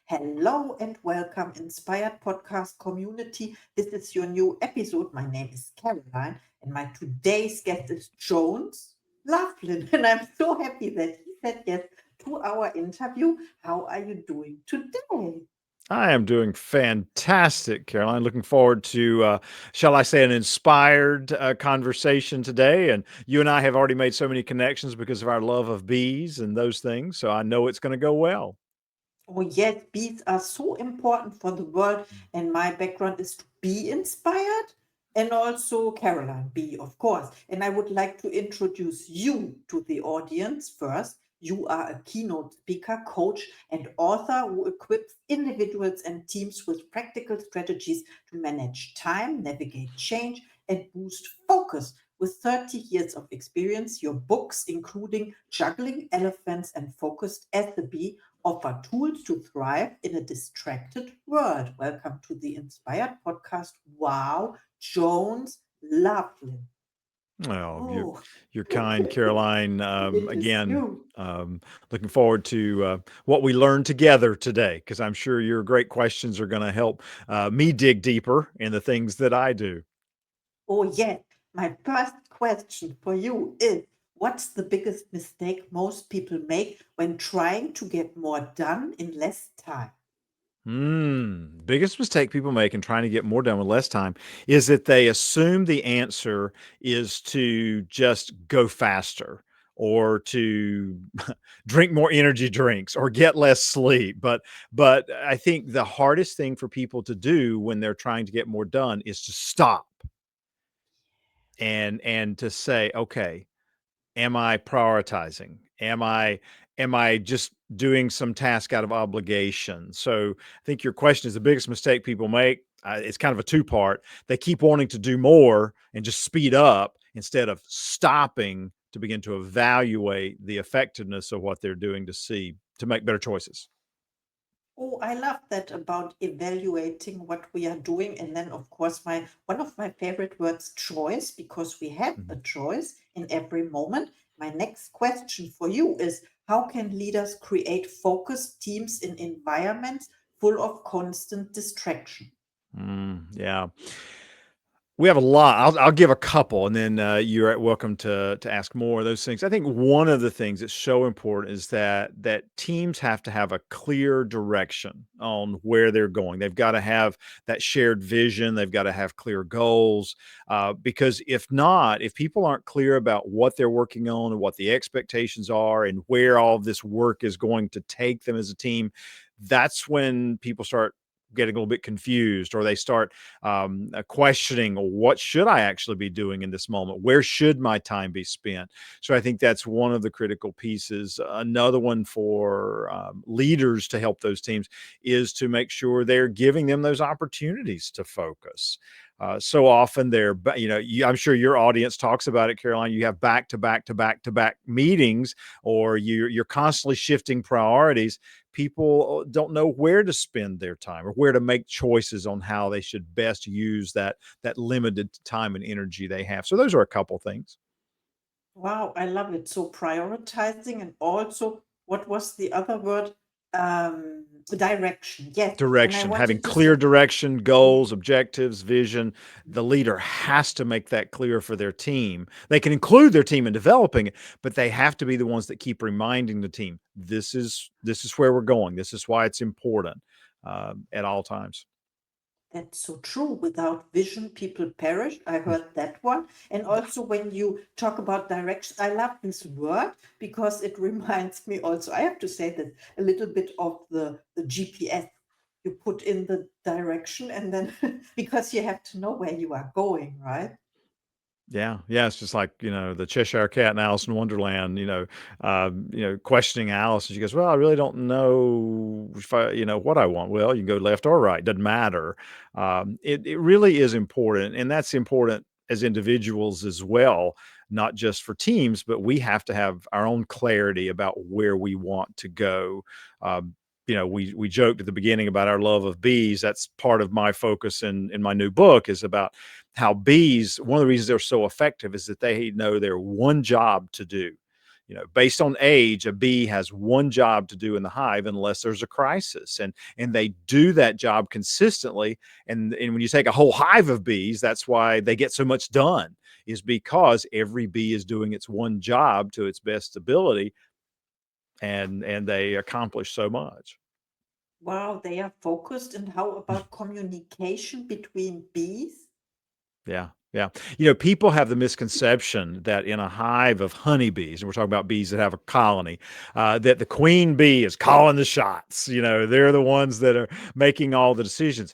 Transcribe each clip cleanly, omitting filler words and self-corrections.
Hello and welcome, Inspired Podcast community. This is your new episode. My name is Caroline, and my today's guest is Joan Laughlin. And I'm so happy that he said yes to our interview. How are you doing today? I am doing fantastic, Caroline. Looking forward to, shall I say, an inspired conversation today. And you and I have already made so many connections because of our love of bees and those things. So I know it's going to go well. Oh, yes, bees are so important for the world, and my background is to be inspired, and also Caroline B, of course. And I would like to introduce you to the audience first. You are a keynote speaker, coach, and author who equips individuals and teams with practical strategies to manage time, navigate change, and boost focus. With 30 years of experience, your books, including Juggling Elephants and Focused as the Bee, offer tools to thrive in a distracted world. Welcome to the Inspired Podcast. Wow, Jones Laughlin. Well, Oh, you're kind, Caroline. it is Again, you. looking forward to what we learn together today, because I'm sure your great questions are going to help me dig deeper in the things that I do. Oh, yes. My first question for you is, what's the biggest mistake most people make when trying to get more done in less time? Biggest mistake people make in trying to get more done with less time is that they assume the answer is to just go faster or to drink more energy drinks or get less sleep. But I think the hardest thing for people to do when they're trying to get more done is to stop and to say, okay, am I prioritizing? Am I just doing some task out of obligation? So I think your question is the biggest mistake people make. It's kind of a two-part. They keep wanting to do more and just speed up instead of stopping to begin to evaluate the effectiveness of what they're doing to make better choices. Oh, I love that about evaluating what we are doing. And then, of course, my one of my favorite words, choice, because we have a Mhm. choice in every moment. My next question for you is, how can leaders create focused teams in environments full of constant distraction? Yeah. We have a lot. I'll give a couple, and then you're welcome to ask more of those things. I think one of the things that's so important is that teams have to have a clear direction on where they're going. They've got to have that shared vision. They've got to have clear goals. Because if not, if people aren't clear about what they're working on and what the expectations are and where all of this work is going to take them as a team, that's when people start getting a little bit confused, or they start questioning, well, what should I actually be doing in this moment? Where should my time be spent? So I think that's one of the critical pieces. Another one for leaders to help those teams is to make sure they're giving them those opportunities to focus. So often I'm sure your audience talks about it, Caroline. You have back to back to back to back meetings, or you're constantly shifting priorities. People don't know where to spend their time or where to make choices on how they should best use that limited time and energy they have. So those are a couple things. Wow, I love it. So prioritizing, and also, what was the other word? Direction. Yes. And I Direction, having wanted to clear say, direction, yeah. goals, objectives, vision. The leader has to make that clear for their team. They can include their team in developing it, but they have to be the ones that keep reminding the team, this is where we're going. This is why it's important at all times. That's so true. Without vision, people perish. I heard that one. And also, when you talk about direction, I love this word because it reminds me also, I have to say that a little bit of the GPS. You put in the direction, and then because you have to know where you are going, right? Yeah, yeah, it's just like, the Cheshire Cat and Alice in Wonderland, questioning Alice, and she goes, "Well, I really don't know if what I want." Well, you can go left or right, doesn't matter. It really is important, and that's important as individuals as well, not just for teams, but we have to have our own clarity about where we want to go. We joked at the beginning about our love of bees. That's part of my focus in my new book, is about how bees, one of the reasons they're so effective is that they know their one job to do based on age, a bee has one job to do in the hive unless there's a crisis, and they do that job consistently. And when you take a whole hive of bees, that's why they get so much done, is because every bee is doing its one job to its best ability, and they accomplish so much. Wow, they are focused. And how about communication between bees? Yeah, yeah. People have the misconception that in a hive of honeybees, and we're talking about bees that have a colony, that the queen bee is calling the shots. They're the ones that are making all the decisions.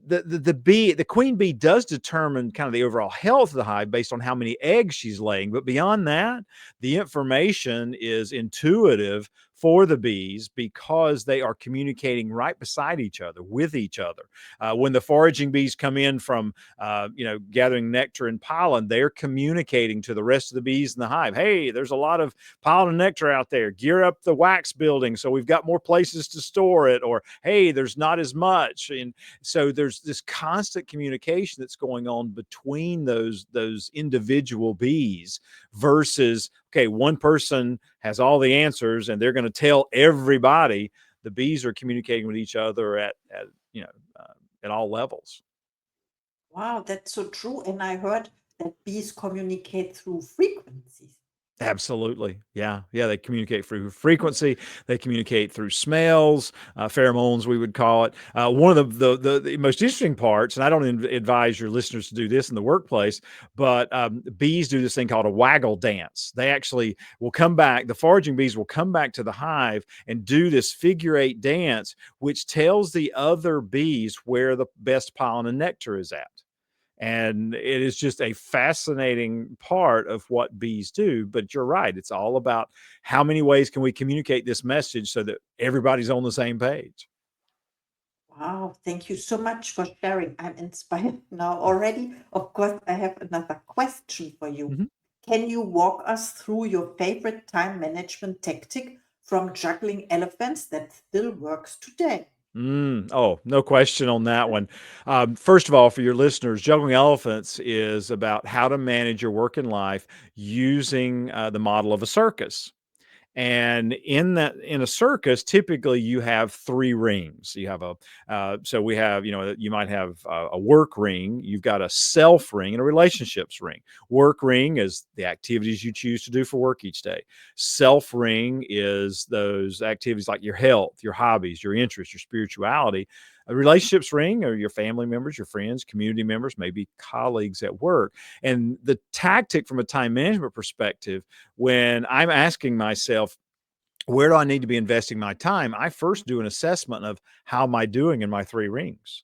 The queen bee does determine kind of the overall health of the hive based on how many eggs she's laying. But beyond that, the information is intuitive for the bees because they are communicating right beside each other, with each other. When the foraging bees come in from gathering nectar and pollen, they're communicating to the rest of the bees in the hive. Hey, there's a lot of pollen and nectar out there. Gear up the wax building so we've got more places to store it. Or, hey, there's not as much. And so there's this constant communication that's going on between those individual bees versus, okay, one person has all the answers and they're going to tell everybody. The bees are communicating with each other at all levels. Wow, that's so true. And I heard that bees communicate through frequencies. Absolutely. Yeah. Yeah. They communicate through frequency. They communicate through smells, pheromones, we would call it. One of the most interesting parts, and I don't advise your listeners to do this in the workplace, but bees do this thing called a waggle dance. They actually will come back, the foraging bees will come back to the hive and do this figure eight dance, which tells the other bees where the best pollen and nectar is at. And it is just a fascinating part of what bees do. But you're right. It's all about how many ways can we communicate this message so that everybody's on the same page. Wow, thank you so much for sharing. I'm inspired now already. Of course, I have another question for you. Mhm. Can you walk us through your favorite time management tactic from juggling elephants that still works today? Oh, no question on that one. First of all, for your listeners, juggling elephants is about how to manage your work and life using the model of a circus. And in a circus, typically you have three rings. You have so we have, you might have a work ring, you've got a self ring, and a relationships ring. Work ring is the activities you choose to do for work each day. Self ring is those activities like your health, your hobbies, your interests, your spirituality. A relationships ring are your family members, your friends, community members, maybe colleagues at work. And the tactic from a time management perspective, when I'm asking myself, where do I need to be investing my time? I first do an assessment of how am I doing in my three rings.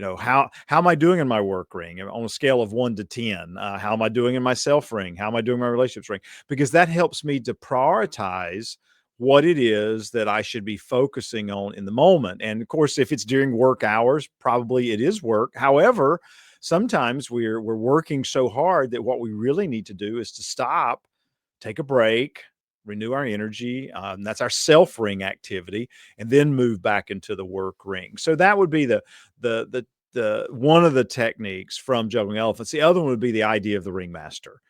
How am I doing in my work ring on a scale of 1 to 10? How am I doing in my self ring? How am I doing in my relationships ring? Because that helps me to prioritize what it is that I should be focusing on in the moment. And of course, if it's during work hours, probably it is work. However, sometimes we're working so hard that what we really need to do is to stop, take a break, renew our energy. That's our self ring activity, and then move back into the work ring. So that would be the one of the techniques from juggling elephants. The other one would be the idea of the ringmaster.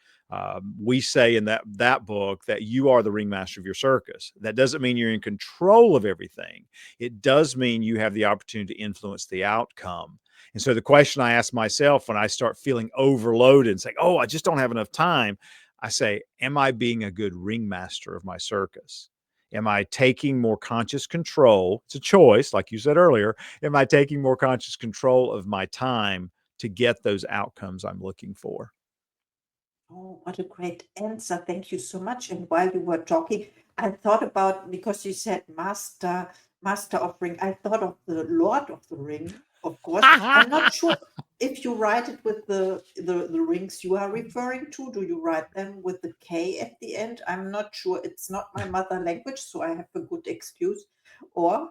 We say in that book that you are the ringmaster of your circus. That doesn't mean you're in control of everything. It does mean you have the opportunity to influence the outcome. And so the question I ask myself when I start feeling overloaded and saying, "Oh, I just don't have enough time," I say, am I being a good ringmaster of my circus? Am I taking more conscious control? It's a choice, like you said earlier. Am I taking more conscious control of my time to get those outcomes I'm looking for? Oh, what a great answer. Thank you so much. And while you were talking, I thought about, because you said master of ring, I thought of the Lord of the Ring, of course. I'm not sure if you write it with the rings you are referring to. Do you write them with the K at the end? I'm not sure. It's not my mother language, so I have a good excuse. Or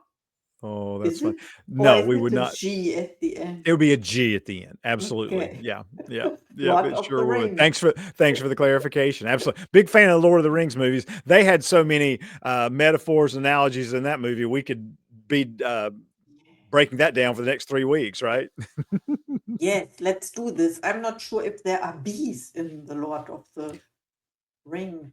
Oh, that's is fun. it? Or No, is we it would a not. G at the end? It would be a G at the end. Absolutely. Okay. Yeah. Yeah. Yeah. Lord It of the sure would. Rings. Thanks for the clarification. Absolutely. Big fan of the Lord of the Rings movies. They had so many metaphors, analogies in that movie. We could be breaking that down for the next 3 weeks, right? Yes, let's do this. I'm not sure if there are bees in the Lord of the ring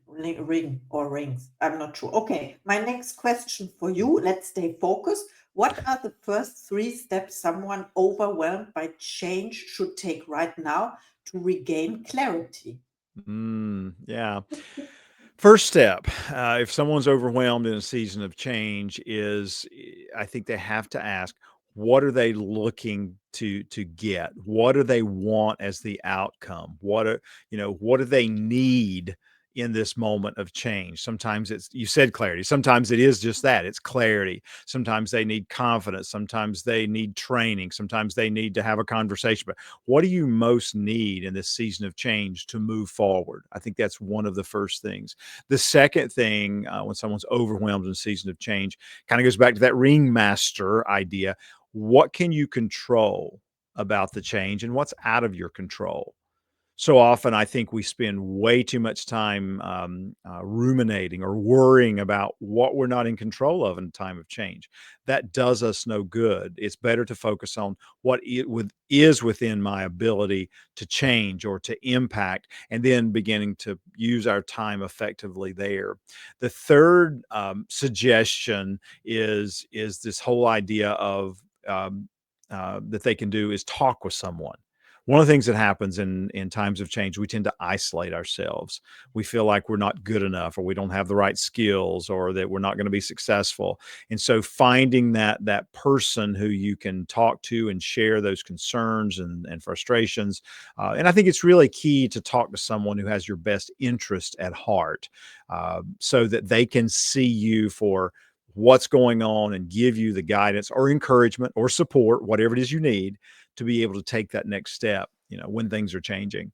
or rings. I'm not sure. Okay, my next question for you. Let's stay focused. What are the first three steps someone overwhelmed by change should take right now to regain clarity? Yeah. First step, if someone's overwhelmed in a season of change is, I think they have to ask, what are they looking to get? What do they want as the outcome? What do they need in this moment of change? Sometimes it's, you said clarity. Sometimes it is just that, it's clarity. Sometimes they need confidence. Sometimes they need training. Sometimes they need to have a conversation. But what do you most need in this season of change to move forward? I think that's one of the first things. The second thing, when someone's overwhelmed in a season of change, kind of goes back to that ringmaster idea. What can you control about the change and what's out of your control? So often, I think we spend way too much time ruminating or worrying about what we're not in control of in a time of change. That does us no good. It's better to focus on what is within my ability to change or to impact, and then beginning to use our time effectively there. The third suggestion is this whole idea of that they can do is talk with someone. One of the things that happens in times of change, we tend to isolate ourselves. We feel like we're not good enough, or we don't have the right skills, or that we're not going to be successful. And so finding that person who you can talk to and share those concerns and frustrations. And I think it's really key to talk to someone who has your best interest at heart, so that they can see you for what's going on and give you the guidance or encouragement or support, whatever it is you need, to be able to take that next step, when things are changing.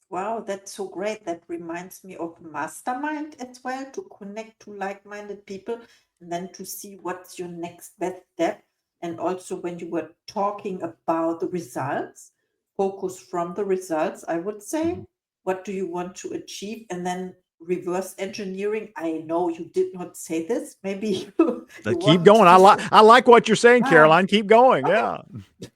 Wow, that's so great. That reminds me of mastermind as well, to connect to like-minded people and then to see what's your next best step. And also when you were talking about the results, focus from the results, I would say, Mhm. what do you want to achieve? And then reverse engineering. I know you did not say this. Maybe you Keep want going. to say, I like what you're saying, ah, Caroline. Keep going. okay.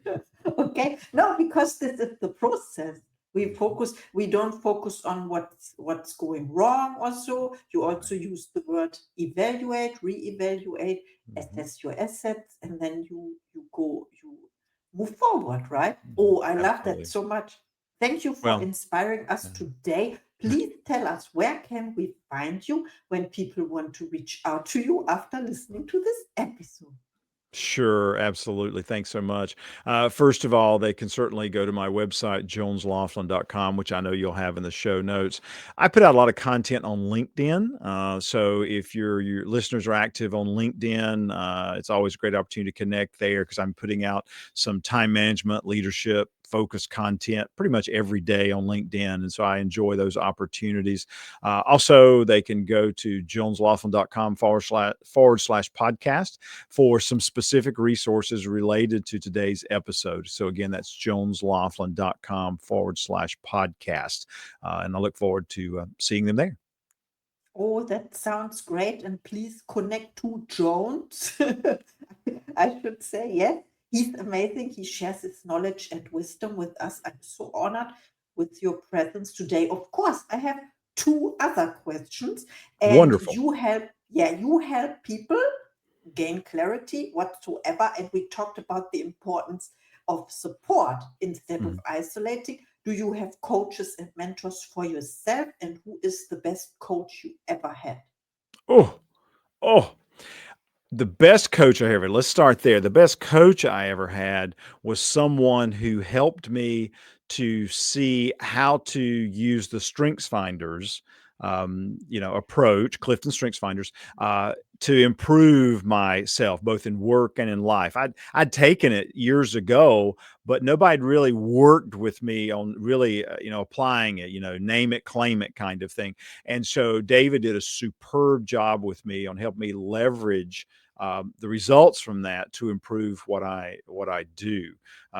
Yeah. Okay, no, because this is the process. Mhm. We don't focus on what's going wrong. Also, you Right. also use the word evaluate, re-evaluate, Mhm. assess your assets, and then you move forward, right? Oh, I love that Absolutely. so much. Thank you for Well, inspiring us today. Please tell us, where can we find you when people want to reach out to you after listening to this episode? sure, absolutely. Thanks so much. First of all, they can certainly go to my website, joneslaughlin.com, which I know you'll have in the show notes. I put out a lot of content on LinkedIn. So if your listeners are active on LinkedIn, it's always a great opportunity to connect there, because I'm putting out some time management, leadership, focused content pretty much every day on LinkedIn. And so I enjoy those opportunities. Also, they can go to joneslaughlin.com // podcast for some specific resources related to today's episode. So again, that's joneslaughlin.com / podcast. And I look forward to seeing them there. Oh, that sounds great. And please connect to Jones. I should say, yes. He's amazing. He shares his knowledge and wisdom with us. I'm so honored with your presence today. Of course, I have two other questions. And Wonderful. you help people gain clarity whatsoever. And we talked about the importance of support instead of Mhm. isolating. Do you have coaches and mentors for yourself? And who is the best coach you ever had? Oh, oh, the best coach I ever, let's start there. The best coach I ever had was someone who helped me to see how to use the Strengths Finders, approach, Clifton Strengths Finders, to improve myself both in work and in life. I'd taken it years ago, but nobody had really worked with me on really, applying it, name it, claim it kind of thing. And so David did a superb job with me on helping me leverage the results from that to improve what I do.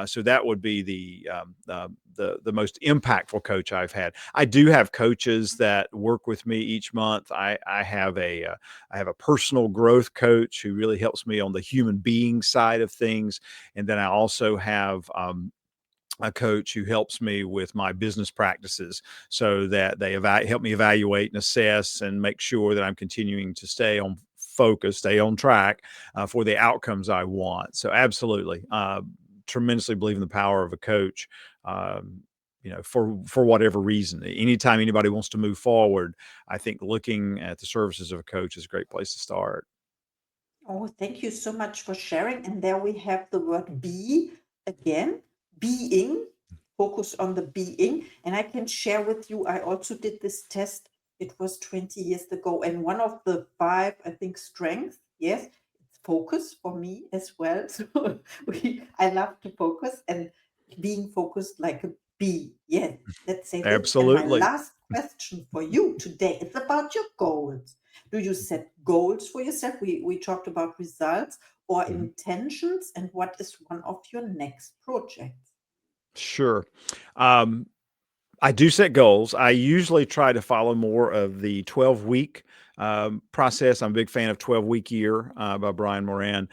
So that would be the most impactful coach I've had. I do have coaches that work with me each month. I have a personal growth coach who really helps me on the human being side of things, and then I also have a coach who helps me with my business practices so that they help me evaluate and assess and make sure that I'm continuing to stay on focus, stay on track for the outcomes I want. So, absolutely, tremendously believe in the power of a coach. Um, for whatever reason, anytime anybody wants to move forward, I think looking at the services of a coach is a great place to start. Oh, thank you so much for sharing. And there we have the word be again, being, focus on the being. And I can share with you, I also did this test. It was 20 years ago. And one of the five, I think, strengths, yes, it's focus for me as well. So I love to focus and being focused like a bee. Yes, let's say this. And my Absolutely. last question for you today is about your goals. Do you set goals for yourself? We talked about results or Mhm. intentions, and what is one of your next projects? Sure. Um, I do set goals. I usually try to follow more of the 12-week process. I'm a big fan of 12-week year by Brian Moran.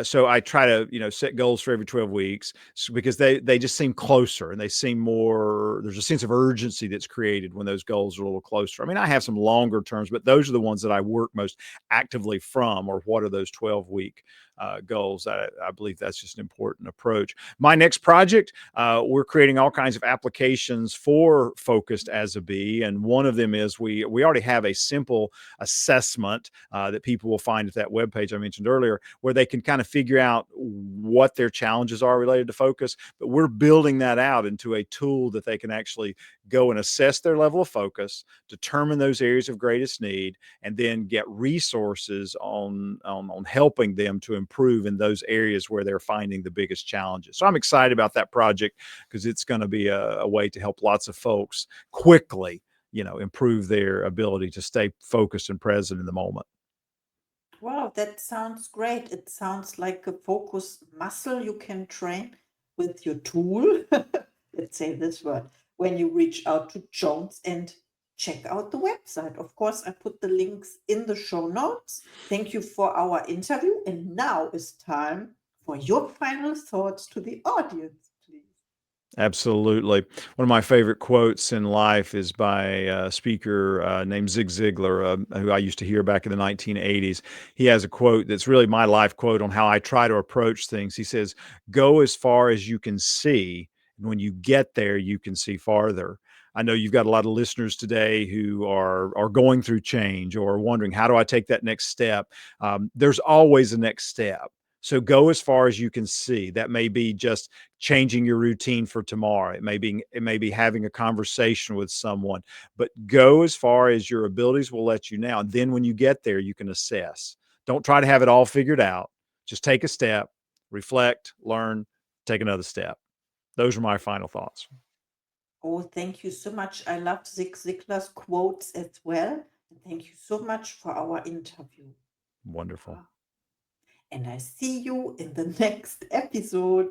So I try to, set goals for every 12 weeks because they just seem closer and they seem more. There's a sense of urgency that's created when those goals are a little closer. I mean, I have some longer terms, but those are the ones that I work most actively from. Or what are those 12-week goals? I believe that's just an important approach. My next project, we're creating all kinds of applications for Focused as a Bee, and one of them is we already have a simple assessment that people will find at that webpage I mentioned earlier, where they can kind of figure out what their challenges are related to focus. But we're building that out into a tool that they can actually go and assess their level of focus, determine those areas of greatest need, and then get resources on helping them to improve in those areas where they're finding the biggest challenges. So I'm excited about that project because it's going to be a way to help lots of folks quickly, improve their ability to stay focused and present in the moment. Wow, that sounds great. It sounds like a focus muscle you can train with your tool. Let's say this word. When you reach out to Jones and check out the website. Of course, I put the links in the show notes. Thank you for our interview. And now is time for your final thoughts to the audience, please. Absolutely. One of my favorite quotes in life is by a speaker named Zig Ziglar, who I used to hear back in the 1980s. He has a quote that's really my life quote on how I try to approach things. He says, "Go as far as you can see, and when you get there, you can see farther." I know you've got a lot of listeners today who are going through change or wondering, how do I take that next step? There's always a next step. So go as far as you can see. That may be just changing your routine for tomorrow. It may be having a conversation with someone, but go as far as your abilities will let you now. And then when you get there, you can assess. Don't try to have it all figured out. Just take a step, reflect, learn, take another step. Those are my final thoughts. Oh, thank you so much. I love Zig Ziglar's quotes as well. And thank you so much for our interview. Wonderful. Ah, and I see you in the next episode.